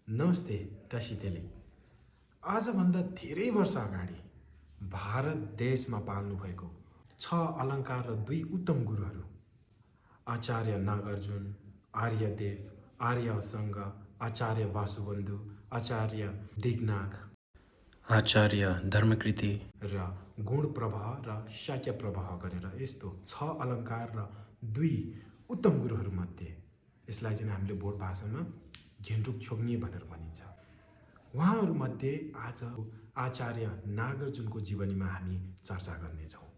नमस्ते टासितेली। आजभन्दा धेरै वर्ष अगाडि भारत देशमा पाल्नुभएको 6 अलङ्कार र 2 उत्तम गुरुहरू आचार्य नागार्जुन, आर्यदेव, आर्य असङ्ग, आचार्य वासुबन्धु, आचार्य दिगनाग, आचार्य धर्मकृति र गुण प्रवाह र शाक्य प्रवाह गरेर यस्तो 6 अलङ्कार र 2 उत्तम गुरुहरूमध्ये यसलाई चाहिँ हामीले बोट भाषामा घेन्टुक छोग्ने भनेर भनिन्छ। उहाँहरूमध्ये आज आचार्य नागार्जुनको जीवनीमा हामी चर्चा गर्नेछौँ।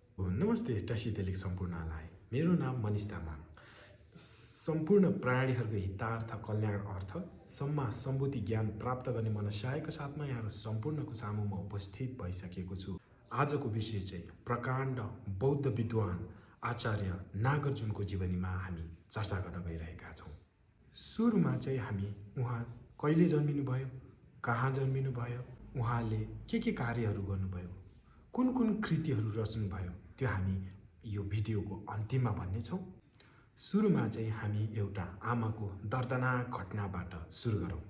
नमस्ते टसितेलिक सम्पूर्णलाई। मेरो नाम मनिष तामाङ। सम्पूर्ण प्राणीहरूको हितार्थ, कल्याण अर्थ, सम्मा सम्बुद्धि ज्ञान प्राप्त गर्ने मनसायको साथमा यहाँहरू सम्पूर्णको सामुमा उपस्थित भइसकेको छु। आजको विषय चाहिँ प्रकाण्ड बौद्ध विद्वान आचार्य नागार्जुनको जीवनीमा हामी चर्चा गर्न गइरहेका छौँ। सुरुमा चाहिँ हामी उहाँ कहिले जन्मिनु भयो, कहाँ जन्मिनु भयो, उहाँले के कार्यहरू गर्नुभयो, कुन कुन कृतिहरू रच्नुभयो, त्यो हामी यो भिडियोको अन्तिममा भन्नेछौँ। सुरुमा चाहिँ हामी एउटा आमाको दर्दनाक घटनाबाट सुरु गरौँ।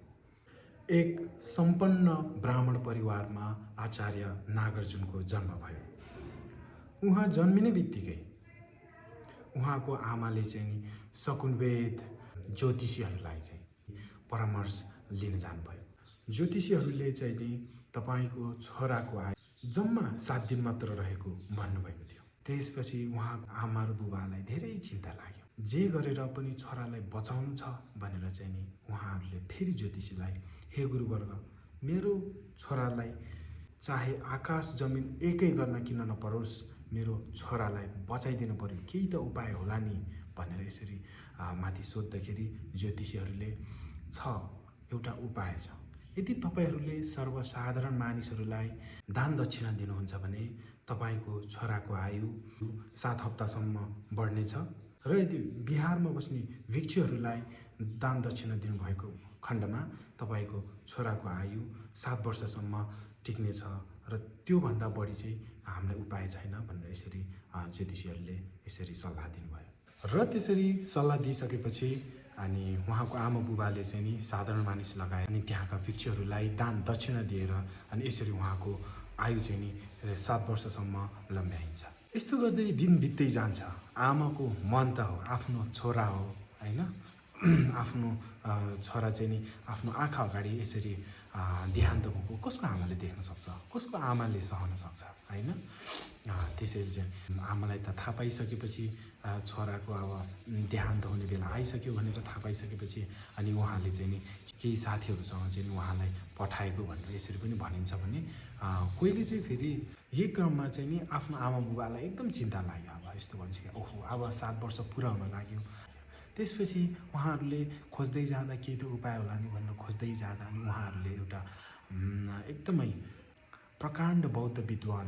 एक सम्पन्न ब्राह्मण परिवारमा आचार्य नागार्जुनको जन्म भयो। उहाँ जन्मिने बित्तिकै उहाँको आमाले चाहिँ नि शकुनवेद ज्योतिषीहरूलाई चाहिँ परामर्श लिन जानुभयो। ज्योतिषीहरूले चाहिँ नि तपाईँको छोराको आयु जम्मा 7 दिन मात्र रहेको भन्नुभएको थियो। त्यसपछि उहाँको आमा र बुबालाई धेरै चिन्ता लाग्यो। जे गरेर पनि छोरालाई बचाउनु छ भनेर चाहिँ नि उहाँहरूले फेरि ज्योतिषीलाई, हे गुरुवर्ग, मेरो छोरालाई चाहे आकाश जमिन एकै गर्न किन नपरोस्, मेरो छोरालाई बचाइदिनु पर्यो, केही त उपाय होला नि भनेर यसरी माथि सोद्धाखेरि ज्योतिषीहरूले एउटा उपाय छ। यदि तपाईँहरूले सर्वसाधारण मानिसहरूलाई दान दक्षिणा दिनुहुन्छ भने तपाईँको छोराको आयु 7 हप्तासम्म बढ्नेछ र यदि बिहारमा बस्ने भिक्षुहरूलाई दान दक्षिणा दिनुभएको खण्डमा तपाईँको छोराको आयु 7 वर्षसम्म टिक्नेछ र त्योभन्दा बढी चाहिँ हामीलाई उपाय छैन भनेर यसरी ज्योतिषीहरूले यसरी सल्लाह दिनुभयो। र त्यसरी सल्लाह दिइसकेपछि अनि उहाँको आमा बुबाले चाहिँ नि साधारण मानिस लगाए अनि त्यहाँका भिक्षुहरूलाई दान दक्षिणा दिएर अनि यसरी उहाँको आयु चाहिँ नि 7 वर्षसम्म लम्ब्याइन्छ। यस्तो गर्दै दिन बित्दै जान्छ। आमाको मन त हो, आफ्नो छोरा हो होइन, आफ्नो छोरा चाहिँ नि आफ्नो आँखा अगाडि यसरी देहान्त भएको कसको आमाले देख्न सक्छ, कसको आमाले सहन सक्छ होइन। त्यसरी चाहिँ आमालाई त थाहा पाइसकेपछि छोराको अब देहान्त हुने बेला आइसक्यो भनेर थाहा पाइसकेपछि अनि उहाँले चाहिँ नि केही साथीहरूसँग चाहिँ नि उहाँलाई पठाएको भनेर यसरी पनि भनिन्छ भने कोहीले चाहिँ फेरि यही क्रममा चाहिँ नि आफ्नो आमा बुबालाई एकदम चिन्ता लाग्यो। अब यस्तो भन्छ कि ओहो, अब 7 वर्ष पुरा हुन लाग्यो। त्यसपछि उहाँहरूले खोज्दै जाँदा केही त उपाय होला नि भनेर खोज्दै जाँदा अनि उहाँहरूले एउटा एकदमै प्रकाण्ड बौद्ध विद्वान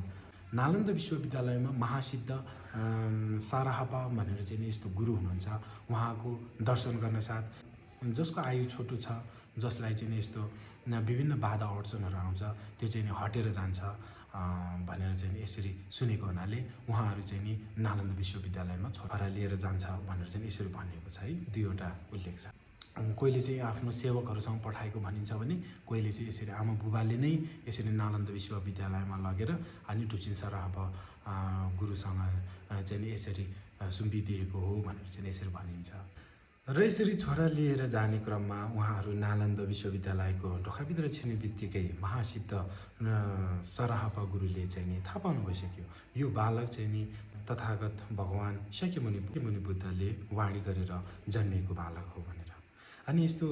नालन्दा विश्वविद्यालयमा महासिद्ध साराहपा भनेर चाहिँ यस्तो गुरु हुनुहुन्छ। उहाँको दर्शन गर्न साथ जसको आयु छोटो छ, जसलाई चाहिँ यस्तो विभिन्न बाधा अडचनहरू आउँछ त्यो चाहिँ हटेर जान्छ भनेर चाहिँ यसरी सुनेको हुनाले उहाँहरू चाहिँ नि नालन्दा विश्वविद्यालयमा छोरा लिएर जान्छ भनेर चाहिँ यसरी भनिएको छ है। 2वटा उल्लेख छ। कोहीले चाहिँ आफ्नो सेवकहरूसँग पठाएको भनिन्छ भने कोहीले चाहिँ यसरी आमा बुबाले नै यसरी नालन्दा विश्वविद्यालयमा लगेर अनि डुचिन साराहपा गुरुसँग चाहिँ यसरी सुम्पिदिएको हो भनेर चाहिँ यसरी भनिन्छ। र यसरी छोरा लिएर जाने क्रममा उहाँहरू नालन्दा विश्वविद्यालयको ढोकाभित्र छिर्ने बित्तिकै महासिद्ध साराहपा गुरुले चाहिँ नि थाहा पाउनु भइसक्यो यो बालक चाहिँ नि तथागत भगवान शाक्यमुनि बुद्धले वाणी गरेर जन्मिएको बालक हो भनेर। अनि यस्तो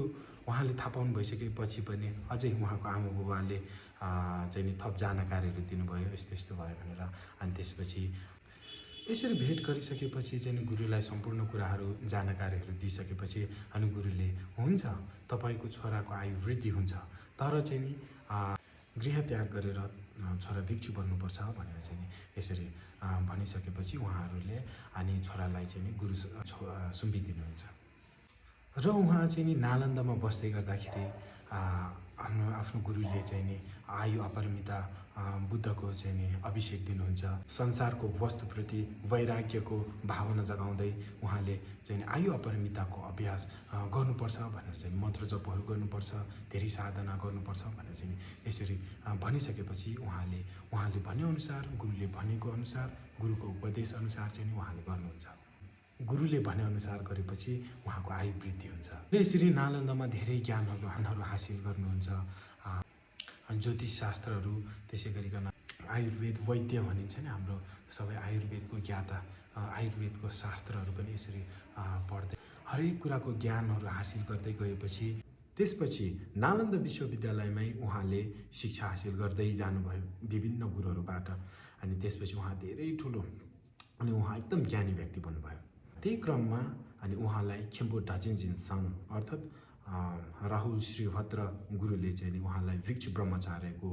उहाँले थाहा पाउनु भइसकेपछि पनि अझै उहाँको आमा बुबाले चाहिँ नि थप जानकारीहरू दिनुभयो, यस्तो यस्तो भयो भनेर। अनि त्यसपछि यसरी भेट गरिसकेपछि चाहिँ गुरुलाई सम्पूर्ण कुराहरू जानकारीहरू दिइसकेपछि अनि गुरुले हुन्छ तपाईँको छोराको आयु वृद्धि हुन्छ तर चाहिँ नि गृह त्याग गरेर छोरा भिक्षु बन्नुपर्छ भनेर चाहिँ यसरी भनिसकेपछि उहाँहरूले अनि छोरालाई चाहिँ नि गुरु सुम्पिदिनुहुन्छ। र उहाँ चाहिँ नि नालन्दामा बस्दै गर्दाखेरि आफ्नो गुरुले चाहिँ नि आयु अपरिमिता बुद्धको चाहिँ नि अभिषेक दिनुहुन्छ। संसारको वस्तुप्रति वैराग्यको भावना जगाउँदै उहाँले चाहिँ आयु अपरिमिताको अभ्यास गर्नुपर्छ भनेर चाहिँ मन्त्र जपहरू गर्नुपर्छ, धेरै साधना गर्नुपर्छ भनेर चाहिँ यसरी भनिसकेपछि उहाँले भनेअनुसार, गुरुले भनेको अनुसार, गुरुको उपदेश अनुसार चाहिँ उहाँले गर्नुहुन्छ। गुरुले भनेअनुसार गरेपछि उहाँको आयु वृद्धि हुन्छ। र यसरी नालन्दामा धेरै ज्ञानहरू हासिल गर्नुहुन्छ। ज्योतिष शास्त्रहरू, त्यसै गरिकन आयुर्वेद वैद्य भनिन्छ नि हाम्रो सबै आयुर्वेदको ज्ञाता, आयुर्वेदको शास्त्रहरू पनि यसरी पढ्दै हरेक कुराको ज्ञानहरू हासिल गर्दै गएपछि त्यसपछि नालन्दा विश्वविद्यालयमै उहाँले शिक्षा हासिल गर्दै जानुभयो विभिन्न गुरुहरूबाट। अनि त्यसपछि उहाँ धेरै ठुलो अनि उहाँ एकदम ज्ञानी व्यक्ति बन्नुभयो। त्यही क्रममा अनि उहाँलाई खेम्बु ढाचिन्जिनसाङ अर्थात् राहुल श्रीभद्र गुरुले चाहिँ नि उहाँलाई भिक्षु ब्रह्मचार्यको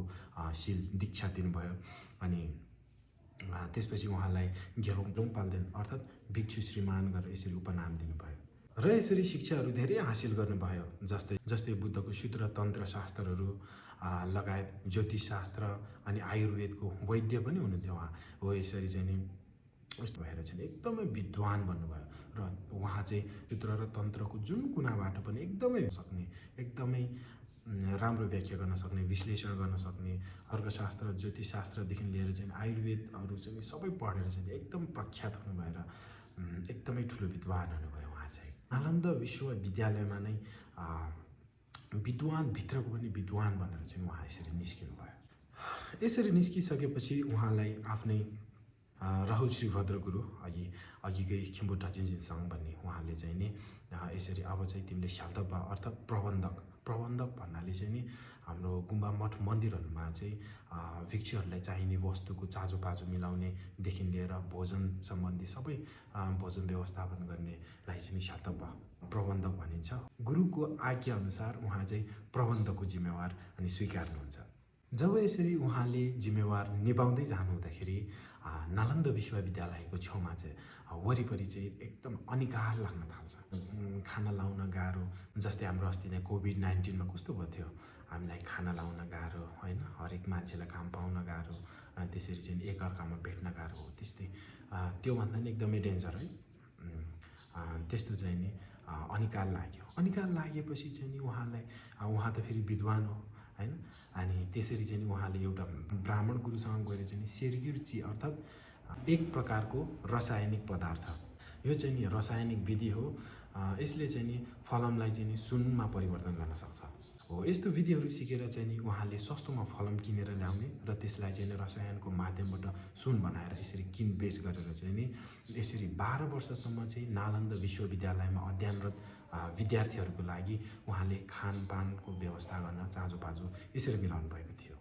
शील दीक्षा दिनुभयो। अनि त्यसपछि उहाँलाई घेलोङ पाल्देन अर्थात् भिक्षु श्रीमान गरेर यसरी उपनाम दिनुभयो। र यसरी शिक्षाहरू धेरै हासिल गर्नुभयो। जस्तै बुद्धको सूत्र तन्त्र शास्त्रहरू लगायत ज्योतिष शास्त्र अनि आयुर्वेदको वैद्य पनि हुनुहुन्थ्यो उहाँ। हो यसरी चाहिँ नि यस्तो भएर चाहिँ एकदमै विद्वान बन्नुभयो। र उहाँ चाहिँ सूत्र र तन्त्रको जुन कुनाबाट पनि एकदमै सक्ने, एकदमै राम्रो व्याख्या गर्न सक्ने, विश्लेषण गर्न सक्ने, अर्कशास्त्र ज्योतिष शास्त्रदेखि लिएर चाहिँ आयुर्वेदहरू चाहिँ सबै पढेर चाहिँ एकदम प्रख्यात हुनुभएर एकदमै ठुलो विद्वान हुनुभयो उहाँ चाहिँ। नालन्दा विश्वविद्यालयमा नै विद्वान भित्रको पनि विद्वान भनेर चाहिँ उहाँ यसरी निस्किनु भयो। यसरी निस्किसकेपछि उहाँलाई आफ्नै राहुल श्रीभद्र गुरु अघिकै खेम्बु ढाचिन्जिनसाङ भन्ने उहाँले चाहिँ नि यसरी अब चाहिँ तिमीले स्याल्तपा अर्थात् प्रबन्धक भन्नाले चाहिँ नि हाम्रो गुम्बा मठ मन्दिरहरूमा चाहिँ भिक्षुहरूलाई चाहिने वस्तुको चाँजो मिलाउनेदेखि लिएर भोजन सम्बन्धी सबै भोजन व्यवस्थापन गर्नेलाई चाहिँ स्याल्तपा प्रबन्धक भनिन्छ। गुरुको आज्ञा अनुसार उहाँ चाहिँ प्रबन्धकको जिम्मेवार अनि स्वीकार्नुहुन्छ। जब यसरी उहाँले जिम्मेवार निभाउँदै जानुहुँदाखेरि नालन्दा विश्वविद्यालयको छेउमा चाहिँ वरिपरि चाहिँ एकदम अनिकाल लाग्न थाल्छ। खाना लाउन गाह्रो, जस्तै हाम्रो अस्ति नै कोभिड-19मा कस्तो भयो थियो, हामीलाई खाना लाउन गाह्रो होइन, हरेक मान्छेलाई काम पाउन गाह्रो, त्यसरी चाहिँ एकअर्कामा भेट्न गाह्रो हो। त्यस्तै त्योभन्दा नि एकदमै डेन्जर है। त्यस्तो चाहिँ नि अनिकाल लाग्यो। अनिकाल लागेपछि चाहिँ नि उहाँ त फेरि विद्वान हो होइन। अनि त्यसरी चाहिँ उहाँले एउटा ब्राह्मण गुरुसँग गएर चाहिँ सेर्गिर्ची अर्थात् एक प्रकारको रासायनिक पदार्थ, यो चाहिँ नि रासायनिक विधि हो। यसले चाहिँ नि फलमलाई चाहिँ नि सुनमा परिवर्तन गर्न सक्छ हो। यस्तो विधिहरू सिकेर चाहिँ नि उहाँले सस्तोमा फलम किनेर ल्याउने र त्यसलाई चाहिँ रसायनको माध्यमबाट सुन बनाएर यसरी किनबेच गरेर चाहिँ नि यसरी 12 वर्षसम्म चाहिँ नालन्दा विश्वविद्यालयमा अध्ययनरत विद्यार्थीहरूको लागि उहाँले खानपानको व्यवस्था गर्न चाँजो यसरी मिलाउनु भएको थियो।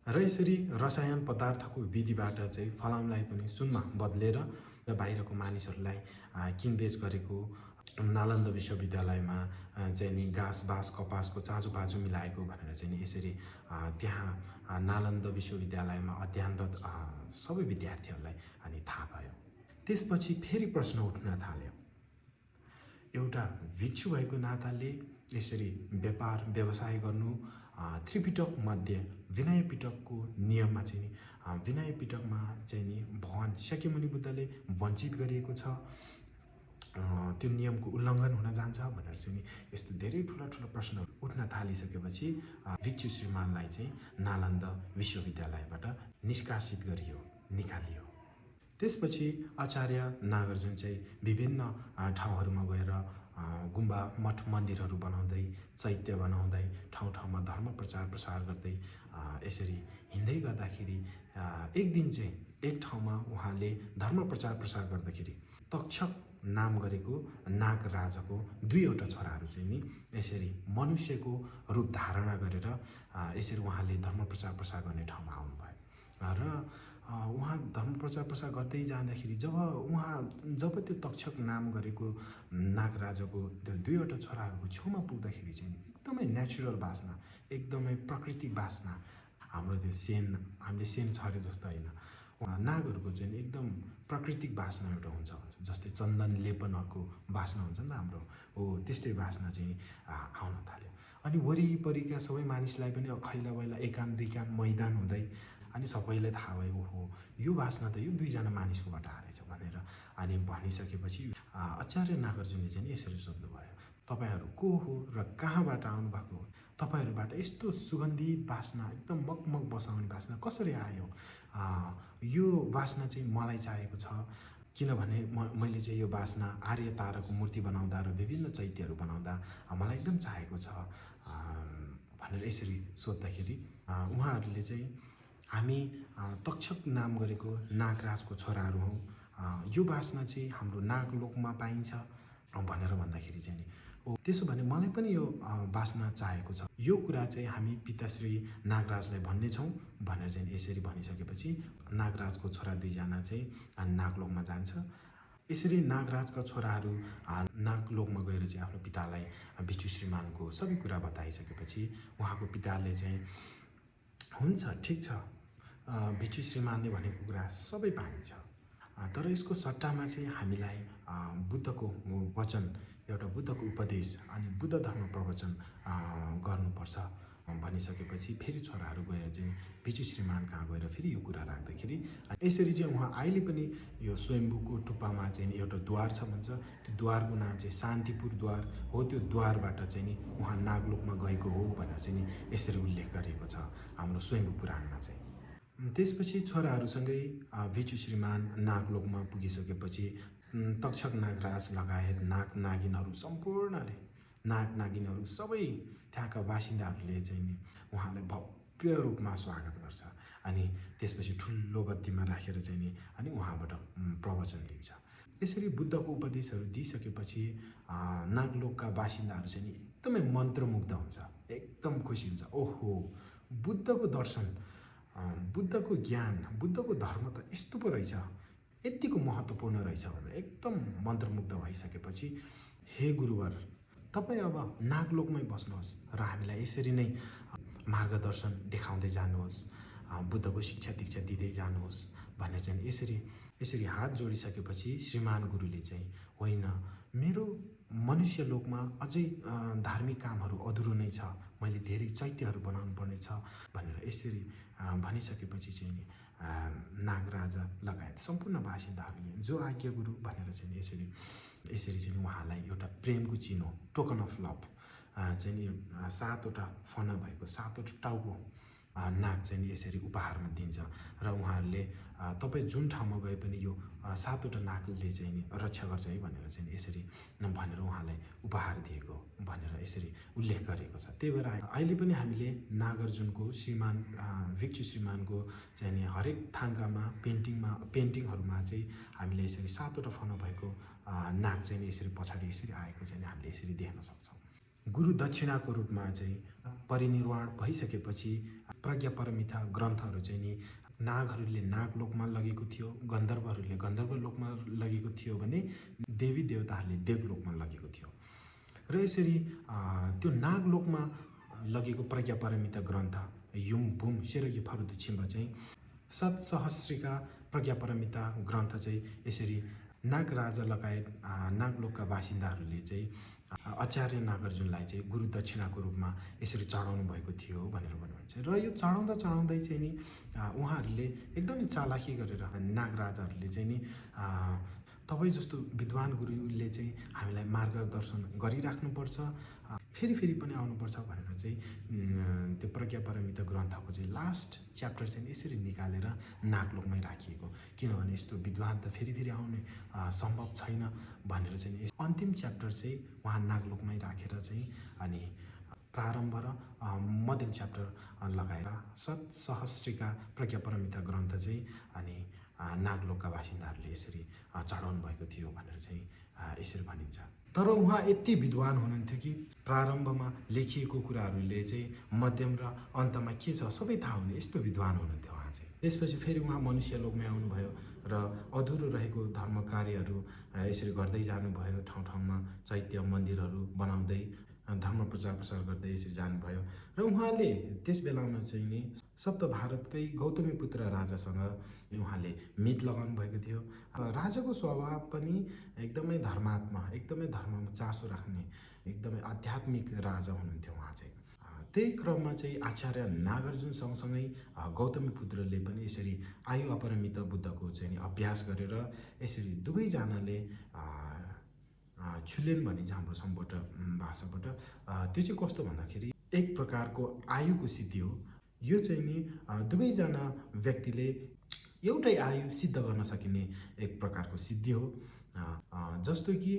र यसरी रसायन पदार्थको विधिबाट चाहिँ फलामलाई पनि सुनमा बदलेर र बाहिरको मानिसहरूलाई किनबेच गरेको नालन्दा विश्वविद्यालयमा चाहिँ नि घाँस बाँस कपासको चाँजो मिलाएको भनेर चाहिँ नि यसरी त्यहाँ नालन्दा विश्वविद्यालयमा अध्ययनरत सबै विद्यार्थीहरूलाई अनि थाहा भयो। त्यसपछि फेरि प्रश्न उठ्न थाल्यो, एउटा भिक्षु भएको नाताले यसरी व्यापार व्यवसाय गर्नु त्रिपिटक मध्ये विनय पिटकको नियममा चाहिँ विनय पिटकमा चाहिँ नि भगवान शाक्यमुनि बुद्धले वञ्चित गरिएको छ, त्यो नियमको उल्लङ्घन हुन जान्छ भनेर चाहिँ नि यस्तो धेरै ठुला प्रश्नहरू उठ्न थालिसकेपछि भिक्षु श्रीमानलाई चाहिँ नालन्दा विश्वविद्यालयबाट निष्कासित गरियो, निकालियो। त्यसपछि आचार्य नागार्जुन चाहिँ विभिन्न ठाउँहरूमा गएर गुम्बा मठ मन्दिरहरू बनाउँदै, चैत्य बनाउँदै, ठाउँमा धर्म प्रसार गर्दै यसरी हिँड्दै गर्दाखेरि एक दिन चाहिँ एक ठाउँमा उहाँले धर्म प्रसार गर्दाखेरि तक्षक नाम गरेको नाग राजाको 2वटा छोराहरू चाहिँ नि यसरी मनुष्यको रूप धारणा गरेर यसरी उहाँले धर्म प्रसार गर्ने ठाउँमा आउनुभयो। र उहाँ धर्म प्रसार गर्दै जाँदाखेरि जब त्यो तक्षक नाम गरेको नाग राजाको त्यो 2वटा छोराहरूको छेउमा पुग्दाखेरि चाहिँ एकदमै नेचुरल बासना, एकदमै प्राकृतिक बासना, हाम्रो त्यो हामीले सेन छरे जस्तो होइन, नागहरूको चाहिँ एकदम प्राकृतिक बासना एउटा हुन्छ, जस्तै चन्दन लेपनको बासना हुन्छ नि त हाम्रो, हो त्यस्तै बासना चाहिँ आउन थाल्यो। अनि वरिपरिका सबै मानिसलाई पनि खैला बैला एकान्त दुईकान्त मैदान हुँदै अनि सबैलाई थाहा भयो ओहो यो बासना त यो दुईजना मानिसकोबाट आएछ भनेर। अनि भनिसकेपछि आचार्य नागार्जुनले चाहिँ यसरी सोध्नुभयो, तपाईँहरू को हो र कहाँबाट आउनुभएको हो? तपाईँहरूबाट यस्तो सुगन्धित बासना, एकदम मगमग बसाउने बासना कसरी आयो? यो बासना चाहिँ मलाई चाहिएको छ, किनभने मैले चाहिँ यो बासना आर्य ताराको मूर्ति बनाउँदा र विभिन्न चैत्यहरू बनाउँदा मलाई एकदम चाहिएको छ भनेर यसरी सोद्धाखेरि उहाँहरूले चाहिँ हामी तक्षक नाम गरेको नागराजको छोराहरू हौँ, यो बासना चाहिँ हाम्रो नागलोकमा पाइन्छ भनेर भन्दाखेरि चाहिँ नि त्यसो भने मलाई पनि यो बासना चाहिएको छ, यो कुरा चाहिँ हामी पिताश्री नागराजलाई भन्नेछौँ भनेर चाहिँ यसरी भनिसकेपछि नागराजको छोरा दुईजना चाहिँ नागलोकमा जान्छ। यसरी नागराजका छोराहरू नागलोकमा गएर चाहिँ आफ्नो पितालाई बिचु श्रीमानको सबै कुरा बताइसकेपछि उहाँको पिताले चाहिँ हुन्छ ठिक छ, बिचु श्रीमानले भनेको कुरा सबै पाइन्छ, तर यसको सट्टामा चाहिँ हामीलाई बुद्धको वचन, एउटा बुद्धको उपदेश अनि बुद्ध धर्म प्रवचन गर्नुपर्छ भनिसकेपछि फेरि छोराहरू गएर चाहिँ बिचु श्रीमान कहाँ गएर फेरि यो कुरा राख्दाखेरि यसरी चाहिँ उहाँ अहिले पनि यो स्वयम्भूको टुप्पामा चाहिँ एउटा द्वार छ भन्छ, त्यो द्वारको नाम चाहिँ शान्तिपुर द्वार हो। त्यो द्वारबाट चाहिँ नि उहाँ नागलोकमा गएको हो भनेर चाहिँ नि यसरी उल्लेख गरिएको छ हाम्रो स्वयम्भू पुराणमा चाहिँ। त्यसपछि छोराहरूसँगै बिचु श्रीमान नागलोकमा पुगिसकेपछि तक्षक नागराज लगायत नाग नागिनहरू सम्पूर्णले, नाग नागिनहरू सबै त्यहाँका बासिन्दाहरूले चाहिँ नि उहाँलाई भव्य रूपमा स्वागत गर्छ अनि त्यसपछि ठुलो गद्दीमा राखेर चाहिँ नि अनि उहाँबाट प्रवचन दिन्छ। यसरी बुद्धको उपदेशहरू दिइसकेपछि नागलोकका बासिन्दाहरू चाहिँ नि एकदमै मन्त्रमुग्ध हुन्छ, एकदम खुसी हुन्छ, ओहो बुद्धको दर्शन, बुद्धको ज्ञान, बुद्धको धर्म त यस्तो पो रहेछ, यतिको महत्त्वपूर्ण रहेछ भनेर एकदम मन्त्रमुग्ध भइसकेपछि हे गुरुवर तपाईँ अब नागलोकमै बस्नुहोस् र हामीलाई यसरी नै मार्गदर्शन देखाउँदै जानुहोस्, बुद्धको शिक्षा दीक्षा दिँदै जानुहोस् भनेर चाहिँ यसरी हात जोडिसकेपछि श्रीमान गुरुले चाहिँ होइन, मेरो मनुष्य लोकमा अझै धार्मिक कामहरू अधुरो नै छ, मैले धेरै चैत्यहरू बनाउनु पर्ने छ भनेर यसरी भनिसकेपछि चाहिँ नि नागराजा लगायत सम्पूर्ण बासिन्दाहरूले जो आज्ञा गुरु भनेर चाहिँ यसरी चाहिँ उहाँलाई एउटा प्रेमको चिनो, टोकन अफ लभ चाहिँ नि 7वटा फना भएको 7वटा टाउको नाग चाहिँ यसरी उपहारमा दिन्छ र उहाँहरूले तपाईँ जुन ठाउँमा गए पनि यो 7वटा नागले चाहिँ नि रक्षा गर्छ है भनेर चाहिँ यसरी भनेर उहाँलाई उपहार दिएको भनेर यसरी उल्लेख गरेको छ। त्यही भएर अहिले पनि हामीले नागार्जुनको श्रीमान भिक्षु श्रीमानको चाहिँ नि हरेक थाङ्कामा पेन्टिङहरूमा चाहिँ हामीले यसरी 7वटा फना भएको नाग चाहिँ यसरी पछाडि यसरी आएको चाहिँ हामीले यसरी देख्न सक्छौँ। गुरु दक्षिणाको रूपमा चाहिँ परिनिर्वाण भइसकेपछि प्रज्ञा परमिता ग्रन्थहरू चाहिँ नि नागहरूले नागलोकमा लगेको थियो, गन्धर्वहरूले गन्धर्व लोकमा लगेको थियो भने देवी देवताहरूले देवलोकमा लगेको थियो र यसरी त्यो नागलोकमा लगेको प्रज्ञा परमिता ग्रन्थ युम बुम सेरगी फरुदु छिम्बा चाहिँ सतसहस्रिका प्रज्ञा परमिता ग्रन्थ चाहिँ यसरी नागराजा लगायत नागलोकका बासिन्दाहरूले चाहिँ आचार्य नागार्जुनलाई चाहिँ गुरु दक्षिणाको रूपमा यसरी चढाउनु भएको थियो भनेर भन्नुहुन्छ र यो चढाउँदै चाहिँ नि उहाँहरूले एकदमै चालाकी गरेर नागराजाहरूले चाहिँ नि तपाईँ जस्तो विद्वान गुरुले चाहिँ हामीलाई मार्गदर्शन गरिराख्नुपर्छ, फेरि पनि आउनुपर्छ भनेर चाहिँ त्यो प्रज्ञा परमिता ग्रन्थको चाहिँ लास्ट च्याप्टर चाहिँ यसरी निकालेर नागलोकमै राखिएको, किनभने यस्तो विद्वान त फेरि आउने सम्भव छैन भनेर चाहिँ अन्तिम च्याप्टर चाहिँ उहाँ नागलोकमै राखेर चाहिँ अनि प्रारम्भ र मध्यम च्याप्टर लगाएर सतसहस्रिका प्रज्ञा परमिता ग्रन्थ चाहिँ अनि नागलोकका बासिन्दाहरूले यसरी चढाउनु भएको थियो भनेर चाहिँ यसरी भनिन्छ। तर उहाँ यति विद्वान हुनुहुन्थ्यो कि प्रारम्भमा लेखिएको कुराहरूले चाहिँ मध्यम र अन्तमा के छ सबै थाहा हुने यस्तो विद्वान हुनुहुन्थ्यो उहाँ चाहिँ। त्यसपछि फेरि उहाँ मनुष्य लोकमै आउनुभयो र अधुरो रहेको धर्म कार्यहरू यसरी गर्दै जानुभयो, ठाउँमा चैत्य मन्दिरहरू बनाउँदै धर्म प्रचार प्रसार गर्दै यसरी जानुभयो र उहाँले त्यस बेलामा चाहिँ नि सप्त भारतकै गौतमी पुत्र राजासँग उहाँले मित लगाउनु भएको थियो। राजाको स्वभाव पनि एकदमै धर्मात्मा, एकदमै धर्ममा चासो राख्ने, एकदमै आध्यात्मिक राजा हुनुहुन्थ्यो उहाँ चाहिँ। त्यही क्रममा चाहिँ आचार्य नागार्जुन सँगसँगै गौतमीपुत्रले पनि यसरी आयु अपरिमित बुद्धको चाहिँ अभ्यास गरेर यसरी दुवैजनाले छुलेन भनिन्छ हाम्रो सम्पूर्ण भाषाबाट। त्यो चाहिँ कस्तो भन्दाखेरि एक प्रकारको आयुको सिद्धि हो। यो चाहिँ नि दुवैजना व्यक्तिले एउटै आयु सिद्ध गर्न सकिने एक प्रकारको सिद्धि हो। जस्तो कि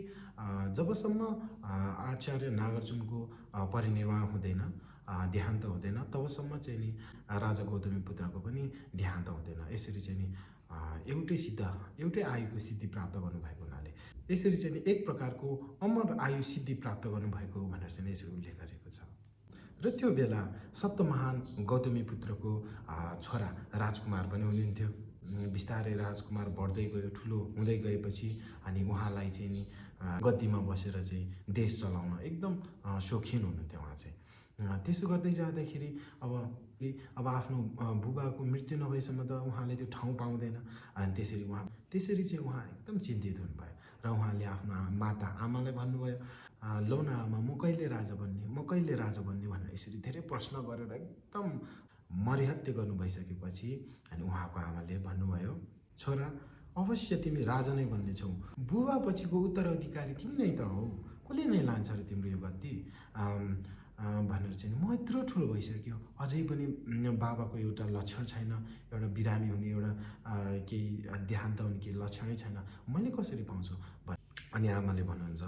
जबसम्म आचार्य नागार्जुनको परिनिर्वाण हुँदैन, देहान्त हुँदैन, तबसम्म चाहिँ नि राजा गौतमीपुत्रको पनि देहान्त हुँदैन। यसरी चाहिँ नि एउटै आयुको सिद्धि प्राप्त गर्नुभएको हुनाले यसरी चाहिँ नि एक प्रकारको अमर आयु सिद्धि प्राप्त गर्नुभएको भनेर चाहिँ यसरी उल्लेख गरेको छ। र त्यो बेला सप्तमहान गौतमीपुत्रको छोरा राजकुमार पनि हुनुहुन्थ्यो। बिस्तारै राजकुमार बढ्दै गयो, ठुलो हुँदै गएपछि अनि उहाँलाई चाहिँ नि गद्दीमा बसेर चाहिँ देश चलाउन एकदम सोखिन हुनुहुन्थ्यो उहाँ चाहिँ। त्यसो गर्दै जाँदाखेरि अब आफ्नो बुबाको मृत्यु नभएसम्म त उहाँले त्यो ठाउँ पाउँदैन। अनि त्यसरी चाहिँ उहाँ एकदम चिन्तित हुनुभयो र उहाँले आफ्नो माता आमालाई भन्नुभयो, लौ न आमा, म कहिले राजा बन्ने भनेर यसरी धेरै प्रश्न गरेर एकदम मर्याहत्य गर्नु भइसकेपछि अनि उहाँको आमाले भन्नुभयो, छोरा, अवश्य तिमी राजा नै बन्नेछौ। बुबा पछिको उत्तराधिकारी तिमी नै त हौ, कसले नै लान्छ र तिम्रो यो गद्दी भनेर चाहिँ म यत्रो ठुलो भइसक्यो, अझै पनि बाबाको एउटा लक्षण छैन, एउटा बिरामी हुने, एउटा केही देहान्त हुने केही लक्षणै छैन, मैले कसरी पाउँछु? अनि आमाले भन्नुहुन्छ,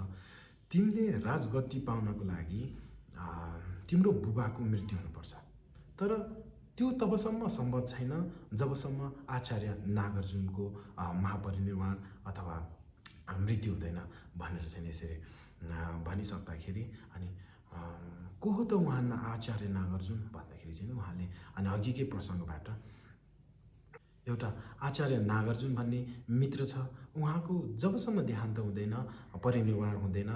तिमीले राजगद्दी पाउनको लागि तिम्रो बुबाको मृत्यु हुनुपर्छ। तर त्यो तबसम्म सम्भव छैन जबसम्म आचार्य नागार्जुनको महापरिनिर्वाण अथवा मृत्यु हुँदैन भनेर चाहिँ यसरी भनिसक्दाखेरि अनि को हो त उहाँ आचार्य नागार्जुन भन्दाखेरि चाहिँ उहाँले अनि अघिकै प्रसङ्गबाट एउटा आचार्य नागार्जुन भन्ने मित्र छ, उहाँको जबसम्म देहान्त हुँदैन, परिनिर्वाण हुँदैन,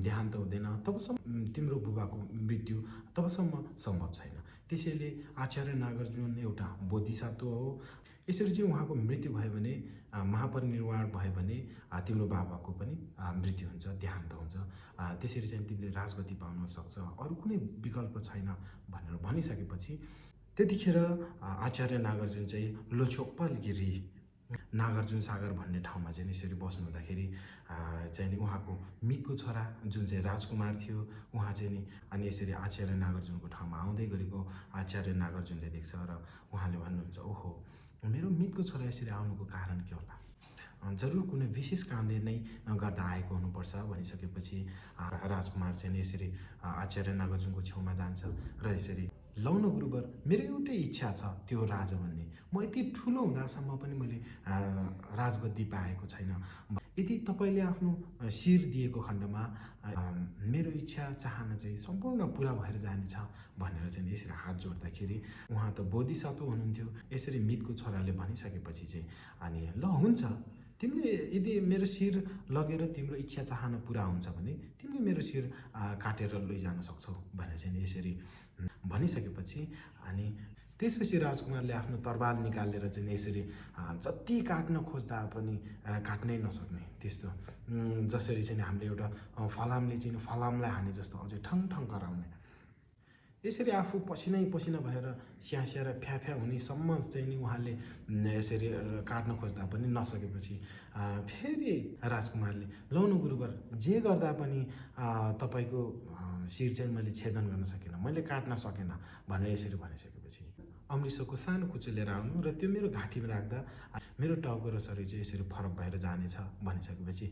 देहान्त हुँदैन, तबसम्म तिम्रो बुबाको मृत्यु तबसम्म सम्भव छैन। त्यसैले आचार्य नागार्जुन एउटा बोधिसत्व हो। यसरी चाहिँ उहाँको मृत्यु भयो भने, महापरिनिर्वाण भयो भने तिम्रो बाबाको पनि मृत्यु हुन्छ, देहान्त हुन्छ। त्यसरी चाहिँ तिमीले राजगद्दी पाउन सक्छ, अरू कुनै विकल्प छैन भनेर भनिसकेपछि त्यतिखेर आचार्य नागार्जुन चाहिँ लोछोकपालगिरी नागार्जुन सागर भन्ने ठाउँमा चाहिँ यसरी बस्नु हुँदाखेरि चाहिँ नि उहाँको मितको छोरा जुन चाहिँ राजकुमार थियो उहाँ चाहिँ नि अनि यसरी आचार्य नागार्जुनको ठाउँमा आउँदै गरेको आचार्य नागार्जुनले देख्छ र उहाँले भन्नुहुन्छ, ओहो, मेरो मितको छोरा यसरी आउनुको कारण के होला? जरुर कुनै विशेष कामले नै गर्दा आएको हुनुपर्छ भनिसकेपछि राजकुमार चाहिँ यसरी आचार्य नागार्जुनको छेउमा जान्छ र यसरी, लौ न गुरुवर, मेरो एउटै इच्छा छ, त्यो राजा बन्ने। म यति ठुलो हुँदासम्म पनि मैले राजगद्दी पाएको छैन। यदि तपाईँले आफ्नो शिर दिएको खण्डमा मेरो इच्छा चाहना चाहिँ सम्पूर्ण पुरा भएर जानेछ भनेर चाहिँ यसरी हात जोड्दाखेरि उहाँ त बोधिसत्व हुनुहुन्थ्यो। यसरी मितको छोराले भनिसकेपछि चाहिँ अनि ल हुन्छ, तिमीले यदि मेरो शिर लगेर तिम्रो इच्छा चाहना पुरा हुन्छ भने तिमीले मेरो शिर काटेर लैजान सक्छौ भनेर चाहिँ यसरी भनिसकेपछि अनि त्यसपछि राजकुमारले आफ्नो तरबार निकालेर चाहिँ यसरी जति काट्न खोज्दा पनि काट्नै नसक्ने त्यस्तो, जसरी चाहिँ हामीले एउटा फलामले चाहिँ फलामलाई हाने जस्तो अझै ठङ ठङ कराउने, यसरी आफू पसिनै पसिना भएर स्यास्या र फ्याफ्या हुनेसम्म चाहिँ नि उहाँले यसरी काट्न खोज्दा पनि नसकेपछि फेरि राजकुमारले, लौ न गुरुवर, जे गर्दा पनि तपाईँको शिर चाहिँ मैले छेदन गर्न सकिनँ, मैले काट्न सकेन भनेर यसरी भनिसकेपछि अमृतसरको सानो कुचो लिएर आउनु र त्यो मेरो घाँटीमा राख्दा मेरो टाउको र शरीर चाहिँ यसरी फरक भएर जानेछ भनिसकेपछि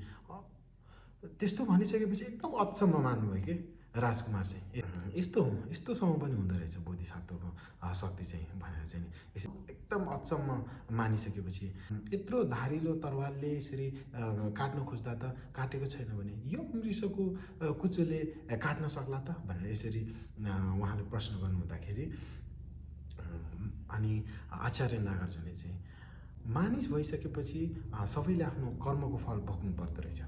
त्यस्तो भनिसकेपछि एकदम अचम्म मान्नुभयो कि राजकुमार चाहिँ, यस्तोसम्म पनि हुँदो रहेछ बोधिसत्वको शक्ति चाहिँ भनेर चाहिँ एकदम अचम्म मानिसकेपछि यत्रो धारिलो तरवारले यसरी काट्न खोज्दा त काटेको छैन भने यो अमृतसरको कुचोले काट्न सक्ला त भनेर यसरी उहाँले प्रश्न गर्नुहुँदाखेरि अनि आचार्य नागार्जुनले चाहिँ, मानिस भइसकेपछि सबैले आफ्नो कर्मको फल भोग्नु पर्दो रहेछ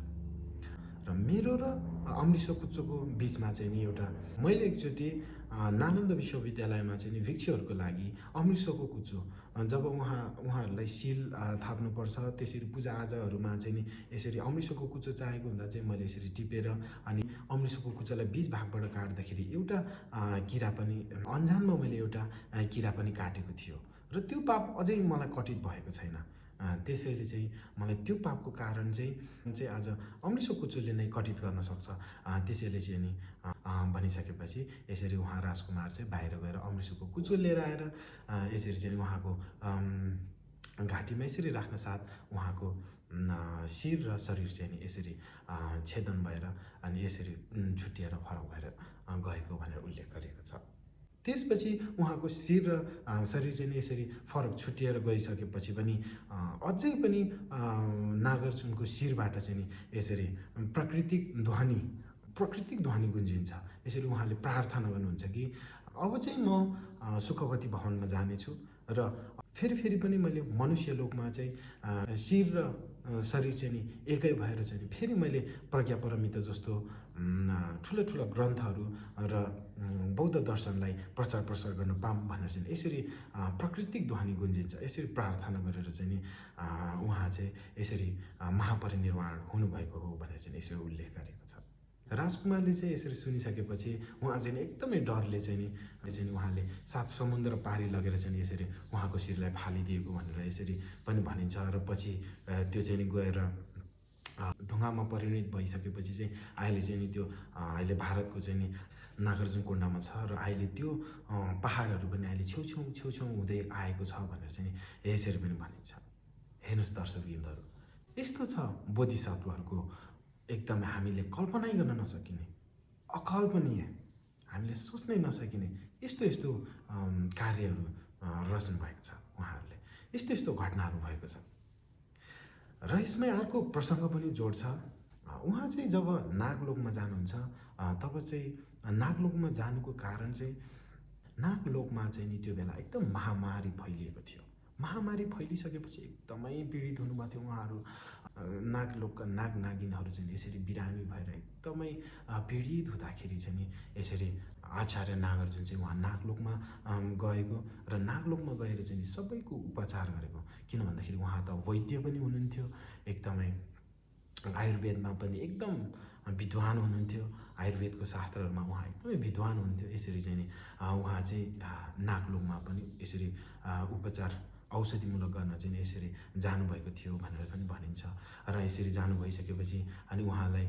र मेरो र अमृतसर कुचोको बिचमा चाहिँ नि एउटा मैले एकचोटि नालन्दा विश्वविद्यालयमा चाहिँ नि भिक्षुहरूको लागि अमृतसरको कुचो जब उहाँहरूलाई सिल थाप्नुपर्छ, त्यसरी पूजाआजाहरूमा चाहिँ नि यसरी अमृतसरको कुचो चाहेको हुँदा चाहिँ मैले यसरी टिपेर अनि अमृतसरको कुचोलाई 20 भागबाट काट्दाखेरि एउटा किरा पनि अन्जानमा मैले एउटा किरा पनि काटेको थियो र त्यो पाप अझै मलाई कटित भएको छैन। त्यसैले चाहिँ मलाई त्यो पापको कारण चाहिँ आज अमृतसर कुचोले नै कटित गर्न सक्छ। त्यसैले चाहिँ नि भनिसकेपछि यसरी उहाँ राजकुमार चाहिँ बाहिर गएर अमृतसरको कुचो लिएर आएर यसरी चाहिँ उहाँको घाँटीमा यसरी राख्न साथ उहाँको शिर र शरीर चाहिँ नि यसरी छेदन भएर अनि यसरी छुट्टिएर फरक भएर गएको भनेर उल्लेख गरिएको छ। त्यसपछि उहाँको शिर र शरीर चाहिँ यसरी फरक छुट्टिएर गइसकेपछि पनि अझै पनि नागार्जुनको शिरबाट चाहिँ नि यसरी प्राकृतिक ध्वनि गुन्जिन्छ। यसरी उहाँले प्रार्थना गर्नुहुन्छ कि अब चाहिँ म सुखवती भवनमा जानेछु र फेरि पनि मैले मनुष्य लोकमा चाहिँ शिर र शरीर चाहिँ नि एकै भएर चाहिँ फेरि मैले प्रज्ञापरमिता जस्तो ठुला ग्रन्थहरू र बौद्ध दर्शनलाई प्रचार प्रसार गर्न पाऊँ भनेर चाहिँ यसरी प्राकृतिक ध्वनि गुन्जिन्छ। यसरी प्रार्थना गरेर चाहिँ नि उहाँ चाहिँ यसरी महापरिनिर्वाण हुनुभएको हो भनेर चाहिँ यसरी उल्लेख गरेको छ। राजकुमारले चाहिँ यसरी सुनिसकेपछि उहाँ चाहिँ एकदमै डरले चाहिँ उहाँले 7 समुद्र पारी लगेर चाहिँ यसरी उहाँको शिरलाई फालिदिएको भनेर यसरी पनि भनिन्छ। र पछि त्यो चाहिँ गएर ढुङ्गामा परिणत भइसकेपछि चाहिँ अहिले चाहिँ त्यो अहिले भारतको चाहिँ नि नागार्जुन कोण्डामा छ र अहिले त्यो पहाडहरू पनि अहिले छेउछेउ हुँदै आएको छ भनेर चाहिँ यसरी पनि भनिन्छ। हेर्नुहोस् दर्शकवृन्दहरू, यस्तो छ बोधिसत्वहरूको एकदमै हामीले कल्पनै गर्न नसकिने, अकल्पनीय, हामीले सोच्नै नसकिने यस्तो कार्यहरू रचना भएको छ। उहाँहरूले यस्तो घटनाहरू भएको छ। र यसमै अर्को प्रसङ्ग पनि जोड्छ। उहाँ चाहिँ जब नागलोकमा जानुहुन्छ तब चाहिँ नागलोकमा जानुको कारण चाहिँ नागलोकमा चाहिँ नि त्यो बेला एकदम महामारी फैलिएको थियो। महामारी फैलिसकेपछि एकदमै पीडित हुनुभएको थियो उहाँहरू। नागलोकका नागिनहरू चाहिँ यसरी बिरामी भएर एकदमै पीडित हुँदाखेरि चाहिँ नि यसरी आचार्य नागार्जुन चाहिँ उहाँ नागलोकमा गएको र नागलोकमा गएर चाहिँ सबैको उपचार गरेको। किन भन्दाखेरि उहाँ त वैद्य पनि हुनुहुन्थ्यो, एकदमै आयुर्वेदमा पनि एकदम विद्वान हुनुहुन्थ्यो, आयुर्वेदको शास्त्रहरूमा उहाँ एकदमै विद्वान हुनुहुन्थ्यो। यसरी चाहिँ नि उहाँ चाहिँ नागलोकमा पनि यसरी उपचार औषधिमूलक गर्न चाहिँ यसरी जानुभएको थियो भनेर पनि भनिन्छ। र यसरी जानु भइसकेपछि अनि उहाँलाई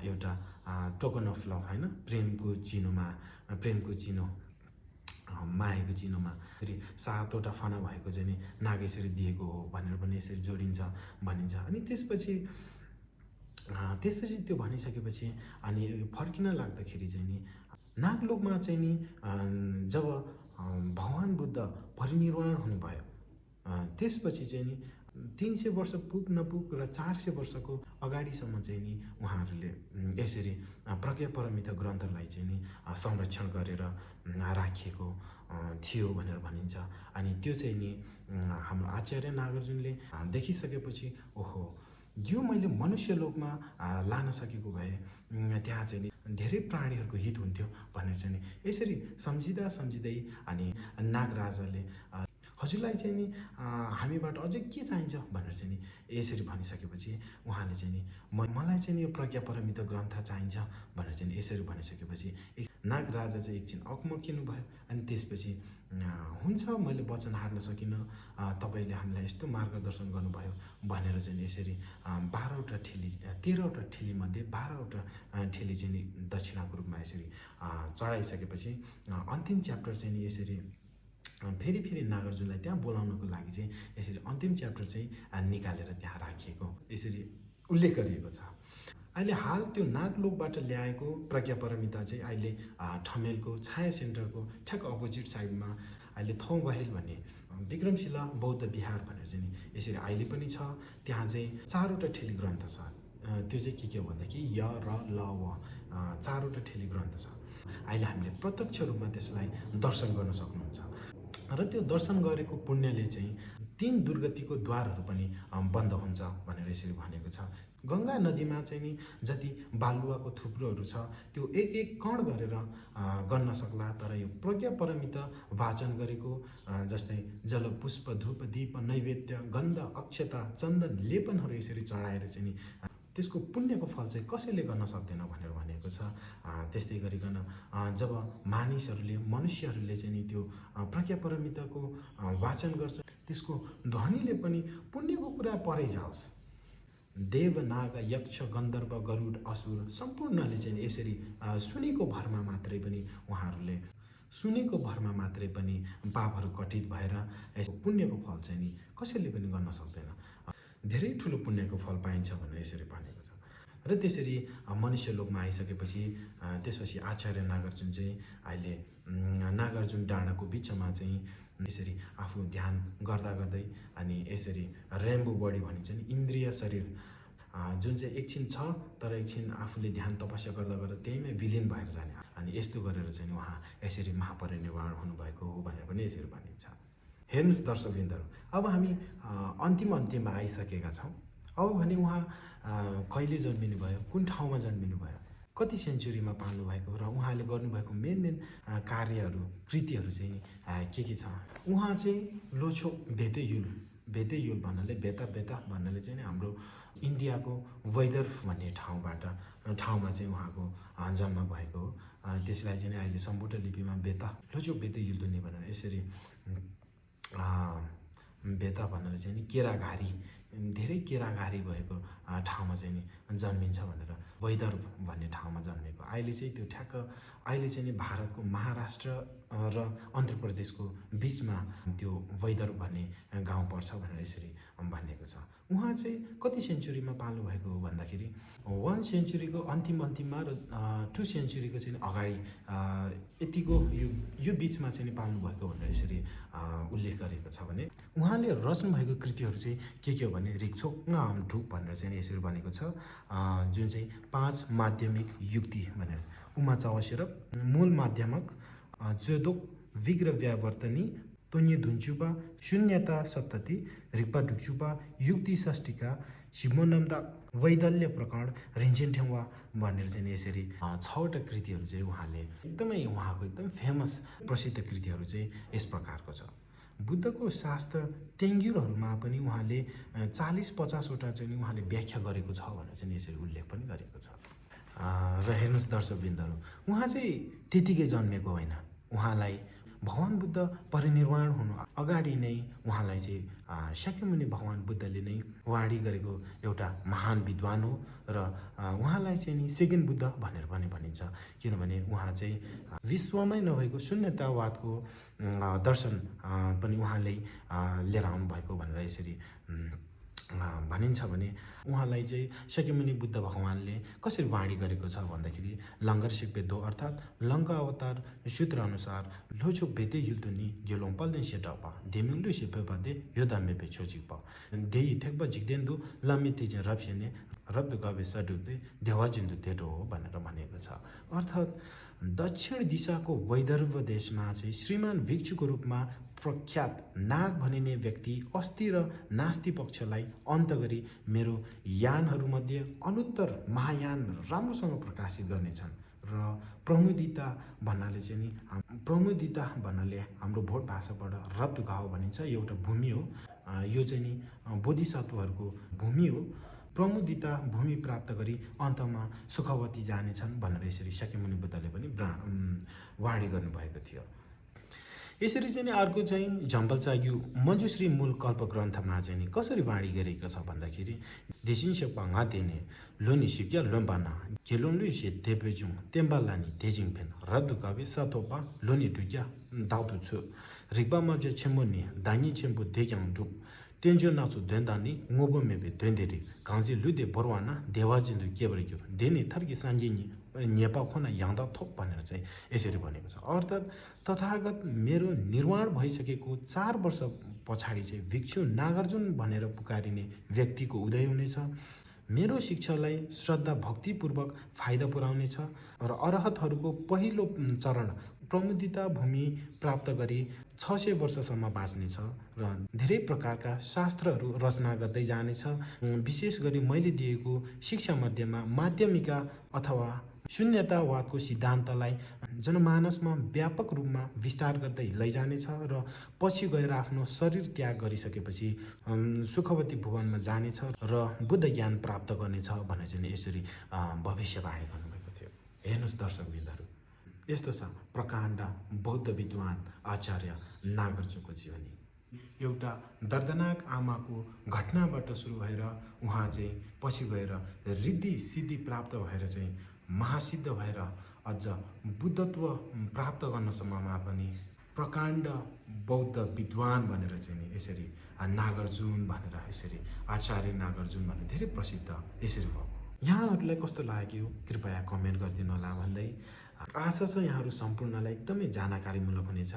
एउटा टोकन अफ लभ होइन, प्रेमको चिनो मायाको चिनोमा यसरी 7वटा फना भएको चाहिँ नि नागेश्वरी दिएको हो भनेर पनि यसरी जोडिन्छ भनिन्छ। अनि त्यसपछि त्यो भनिसकेपछि अनि फर्किन लाग्दाखेरि चाहिँ नि नागलोकमा चाहिँ नि जब भगवान बुद्ध परिनिर्वाण हुनुभयो त्यसपछि चाहिँ नि 300 वर्ष पुग नपुग र 400 वर्षको अगाडिसम्म चाहिँ नि उहाँहरूले यसरी प्रज्ञापरमिता ग्रन्थलाई चाहिँ नि संरक्षण गरेर राखिएको थियो भनेर भनिन्छ। अनि त्यो चाहिँ नि हाम्रो आचार्य नागार्जुनले देखिसकेपछि ओहो यो मैले मनुष्य लोकमा लान सकेको भए त्यहाँ चाहिँ नि धेरै प्राणीहरूको हित हुन्थ्यो भनेर चाहिँ यसरी सम्झिँदै अनि नागराजाले हजुरलाई चाहिँ नि हामीबाट अझै के चाहिन्छ भनेर चाहिँ नि यसरी भनिसकेपछि उहाँले चाहिँ नि मलाई चाहिँ नि यो प्रज्ञापरमिता ग्रन्थ चाहिन्छ भनेर चाहिँ यसरी भनिसकेपछि नागराजा चाहिँ एकछिन अकमकिनु भयो। अनि त्यसपछि हुन्छ मैले वचन हार्न सकिनँ, तपाईँले हामीलाई यस्तो मार्गदर्शन गर्नुभयो भनेर चाहिँ यसरी 12वटा ठेली 13वटा ठेलीमध्ये 12वटा ठेली चाहिँ नि दक्षिणाको रूपमा यसरी चढाइसकेपछि अन्तिम च्याप्टर चाहिँ नि यसरी फेरि नागार्जुनलाई त्यहाँ बोलाउनको लागि चाहिँ यसरी अन्तिम च्याप्टर चाहिँ निकालेर त्यहाँ राखिएको यसरी उल्लेख गरिएको छ। अहिले हाल त्यो नागलोकबाट ल्याएको प्रज्ञापरमिता चाहिँ अहिले ठमेलको छाया सेन्टरको ठ्याक्क अपोजिट साइडमा अहिले थौबहेल भन्ने विक्रमशिला बौद्ध विहार भनेर चाहिँ नि यसरी अहिले पनि छ। त्यहाँ चाहिँ 4वटा ठेली ग्रन्थ छ। त्यो चाहिँ के हो भन्दाखेरि य र ल व 4वटा ठेली ग्रन्थ छ। अहिले हामीले प्रत्यक्ष रूपमा त्यसलाई दर्शन गर्न सक्नुहुन्छ र त्यो दर्शन गरेको पुण्यले चाहिँ तीन दुर्गतिको द्वारहरू पनि बन्द हुन्छ भनेर यसरी भनेको छ। गङ्गा नदीमा चाहिँ नि जति बालुवाको थुप्रोहरू छ त्यो एक एक कण गरेर गन्न सक्ला, तर यो प्रज्ञा परमित वाचन गरेको जस्तै जल पुष्प धूप दीप नैवेद्य गन्ध अक्षता चन्दन लेपनहरू यसरी चढाएर चाहिँ नि त्यसको पुण्यको फल चाहिँ कसैले गर्न सक्दैन भनेर भनेको छ। त्यस्तै गरिकन जब मनुष्यहरूले चाहिँ नि त्यो प्रज्ञा परमितको वाचन गर्छ, त्यसको ध्वनिले पनि पुण्यको कुरा परै जाओस्। देव नाग यक्ष गन्धर्व गरुड असुर सम्पूर्णले चाहिँ यसरी सुनेको भरमा मात्रै पनि पापहरू कटित भएर यसको पुण्यको फल चाहिँ नि कसैले पनि गर्न सक्दैन। धेरै ठुलो पुण्यको फल पाइन्छ भनेर यसरी भनेको छ। र त्यसरी मनुष्य लोकमा आइसकेपछि त्यसपछि आचार्य नागार्जुन चाहिँ अहिले नागार्जुन डाँडाको बिचमा चाहिँ यसरी आफू ध्यान गर्दा गर्दै अनि यसरी रेम्बो बडी भनिन्छ नि इन्द्रिय शरीर जुन चाहिँ एकछिन छ तर एकछिन आफूले ध्यान तपस्या गर्दा गर्दा त्यहीमै विलिन भएर जाने, अनि यस्तो गरेर चाहिँ उहाँ यसरी महापरिनिर्वाण हुनुभएको हो भनेर पनि यसरी भनिन्छ। हेर्नुहोस् दर्शकवृन्दहरू, अब हामी अन्तिममा आइसकेका छौँ। अब भने उहाँ कहिले जन्मिनु भयो, कुन ठाउँमा जन्मिनु भयो, कति सेन्चुरीमा पाल्नु भएको र उहाँले गर्नुभएको मेन कार्यहरू कृतिहरू चाहिँ के छ। उहाँ चाहिँ लोछो बेतेयुल भन्नाले बेता भन्नाले चाहिँ हाम्रो इन्डियाको वैदर्भ भन्ने ठाउँमा चाहिँ उहाँको जन्म भएको हो। त्यसलाई चाहिँ अहिले सम्बुटा लिपिमा लोछो बेतेयुल्दुनी भनेर यसरी बेता भन्नाले चाहिँ नि केराघारी, धेरै केराघारी भएको ठाउँमा चाहिँ नि जन्मिन्छ भनेर वैदर्भ भन्ने ठाउँमा जन्मेको। अहिले चाहिँ त्यो ठ्याक्क अहिले चाहिँ नि भारतको महाराष्ट्र र आन्ध्र प्रदेशको बिचमा त्यो वैदर्भ भन्ने गाउँ पर्छ भनेर यसरी भनिएको छ। उहाँ चाहिँ कति सेन्चुरीमा पाल्नु भएको हो भन्दाखेरि 1 सेन्चुरीको अन्तिममा र 2 सेन्चुरीको चाहिँ अगाडि यतिको यो बिचमा चाहिँ पाल्नु भएको भनेर यसरी उल्लेख गरेको छ। भने उहाँले रच्नु भएको कृतिहरू चाहिँ के हो भने रिक्छोक्ङामढुक भनेर चाहिँ यसरी भनेको छ, जुन चाहिँ 5 माध्यमिक युक्ति भनेर उमा चावसेर मूल माध्यमक जोदोक विग्र व्यावर्तनी तोन्ये धुन्चुपा शून्यता सप्तती रिक्पा ढुक्चुपा युक्ति षष्टिका शिवनम्दा वैदल्य प्रकरण रिन्चेन्ठेवा भनेर चाहिँ यसरी 6वटा कृतिहरू चाहिँ उहाँको एकदम फेमस प्रसिद्ध कृतिहरू चाहिँ यस प्रकारको छ। बुद्धको शास्त्र तेङ्ग्युरहरूमा पनि उहाँले 40-50वटा चाहिँ उहाँले व्याख्या गरेको छ भनेर चाहिँ यसरी उल्लेख पनि गरेको छ। र हेर्नुहोस् दर्शकवृन्दहरू, उहाँ चाहिँ त्यतिकै जन्मेको होइन। उहाँलाई भगवान बुद्ध परिनिर्वाण हुनु अगाडि नै उहाँलाई चाहिँ शाक्यमुनि भगवान बुद्धले नै वाणी गरेको एउटा महान विद्वान हो र उहाँलाई चाहिँ नि सेकेन्ड बुद्ध भनेर पनि भनिन्छ, किनभने उहाँ चाहिँ विश्वमै नभएको शून्यतावादको दर्शन पनि उहाँले लिएर आउनुभएको भनेर यसरी भनिन्छ। भने उहाँलाई चाहिँ शाक्यमुनि बुद्ध भगवानले कसरी वाणी गरेको छ भन्दाखेरि लङ्गर सिक्पेदो अर्थात् लङ्का अवतार सूत्र अनुसार लोछो बेते युल्दुनी गेलोङ पल्देन सेटपा देमिङलु सेपेपादे योदामे बेछोजिप देई थेक्बा जिग्देन्दु लम्मी तेज रप्सेने रब्द गवे सडुक्दै देवाजिन्दु तेटो हो भनेर भनेको छ। अर्थात् दक्षिण दिशाको वैदर्भ देशमा चाहिँ श्रीमान भिक्षुको रूपमा प्रख्यात नाग भनिने व्यक्ति अस्ति र नास्ति पक्षलाई अन्त गरी मेरो यानहरूमध्ये अनुत्तर महायान राम्रोसँग प्रकाशित गर्नेछन् र प्रमुदिता भन्नाले हाम्रो भोट भाषाबाट रब्द गाउँ भनिन्छ, एउटा भूमि हो। यो चाहिँ नि बोधिसत्वहरूको भूमि हो। प्रमुदिता भूमि प्राप्त गरी अन्तमा सुखवती जानेछन् भनेर यसरी शाक्यमुनि बुद्धले पनि वाणी गर्नुभएको थियो। यसरी चाहिँ अर्को चाहिँ झम्पलचाग्यु मञ्जुश्री मूल कल्प ग्रन्थमा चाहिँ कसरी वाणी गरेको छ भन्दाखेरि देशिन्सेपा देने लोनी सिक्या लोम्बाना गेलोन्लु से देपेजुङ तेम्बालानी तेजिङ फेन रब्दु कवे सतोपा लोनी डुक्या दाउदु छु रिक्बा मब्जे छेम्बोनी दानी छेम्बो देक्याङ डुक तेन्जो नाचु द्वेन्दानी ngोबो मेबे द्वेन्देरी कांजी लुदे बरवाना देवाजिन्दु केबरिक्यो देने थर्की साङ्गिनी नेपा खोना याङ्दा थोप भनेर चाहिँ यसरी भनेको छ। अर्थात् तथागत मेरो निर्वाण भइसकेको 4 वर्ष पछाडि चाहिँ भिक्षु नागार्जुन भनेर पुकारिने व्यक्तिको उदय हुनेछ। मेरो शिक्षालाई श्रद्धा भक्तिपूर्वक फाइदा पुर्याउनेछ र अरहतहरूको पहिलो चरण प्रमुदिता भूमि प्राप्त गरी 600 वर्षसम्म बाँच्नेछ र धेरै प्रकारका शास्त्रहरू रचना गर्दै जानेछ। विशेष गरी मैले दिएको शिक्षा मध्येमा माध्यमिका अथवा शून्यतावादको सिद्धान्तलाई जनमानसमा व्यापक रूपमा विस्तार गर्दै लैजानेछ र पछि गएर आफ्नो शरीर त्याग गरिसकेपछि सुखवती भुवनमा जानेछ र बुद्ध ज्ञान प्राप्त गर्नेछ भनेर चाहिँ यसरी भविष्यवाणी गर्नुभएको थियो। हेर्नुहोस् दर्शकवृन्दहरू, यस्तो छ प्रकाण्ड बौद्ध विद्वान आचार्य नागार्जुनको जीवनी। एउटा दर्दनाक आमाको घटनाबाट सुरु भएर उहाँ चाहिँ पछि गएर रिद्धि सिद्धि प्राप्त भएर चाहिँ महासिद्ध भएर अझ बुद्धत्व प्राप्त गर्नसम्ममा पनि प्रकाण्ड बौद्ध विद्वान भनेर चाहिँ नि यसरी नागार्जुन भनेर यसरी आचार्य नागार्जुन भनेर धेरै प्रसिद्ध यसरी भयो। यहाँहरूलाई कस्तो लाग्यो कृपया कमेन्ट गरिदिनु होला भन्दै आशा छ यहाँहरू सम्पूर्णलाई एकदमै जानकारीमूलक हुनेछ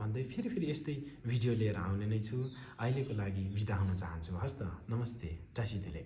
भन्दै फेरि यस्तै भिडियो लिएर आउने नै छु। अहिलेको लागि बिदा हुन चाहन्छु। हस्त नमस्ते टासिदेले।